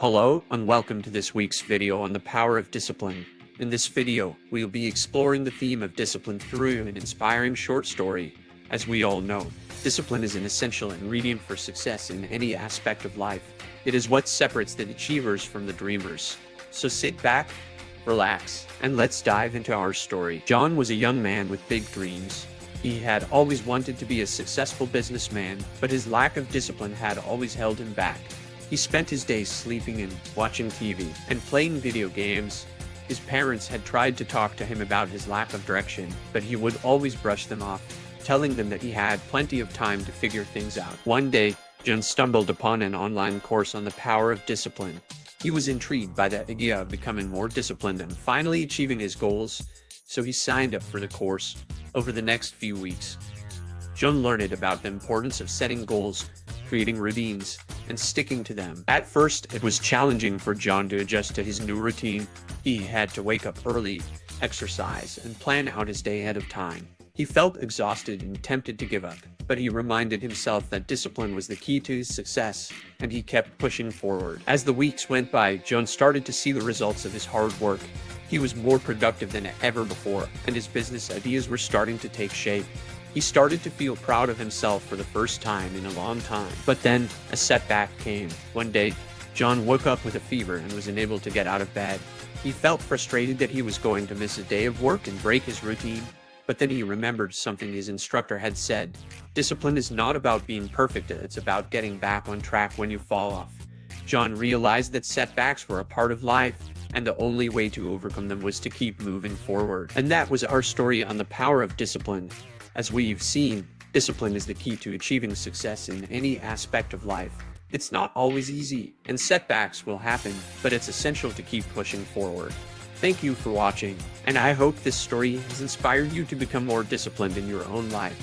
Hello and welcome to this week's video on the power of discipline. In this video, we'll be exploring the theme of discipline through an inspiring short story. As we all know, discipline is an essential ingredient for success in any aspect of life. It is what separates the achievers from the dreamers. So sit back, relax, and let's dive into our story. John was a young man with big dreams. He had always wanted to be a successful businessman, but his lack of discipline had always held him back. He spent his days sleeping and watching TV and playing video games. His parents had tried to talk to him about his lack of direction, but he would always brush them off, telling them that he had plenty of time to figure things out. One day, John stumbled upon an online course on the power of discipline. He was intrigued by the idea of becoming more disciplined and finally achieving his goals, so he signed up for the course. Over the next few weeks, John learned about the importance of setting goals, creating routines, and sticking to them. At first, it was challenging for John to adjust to his new routine. He had to wake up early, exercise, and plan out his day ahead of time. He felt exhausted and tempted to give up, but he reminded himself that discipline was the key to his success, and he kept pushing forward. As the weeks went by, John started to see the results of his hard work. He was more productive than ever before, and his business ideas were starting to take shape. He started to feel proud of himself for the first time in a long time. But then, a setback came. One day, John woke up with a fever and was unable to get out of bed. He felt frustrated that he was going to miss a day of work and break his routine. But then he remembered something his instructor had said. Discipline is not about being perfect, it's about getting back on track when you fall off. John realized that setbacks were a part of life, and the only way to overcome them was to keep moving forward. And that was our story on the power of discipline. As we've seen, discipline is the key to achieving success in any aspect of life. It's not always easy, and setbacks will happen, but it's essential to keep pushing forward. Thank you for watching, and I hope this story has inspired you to become more disciplined in your own life.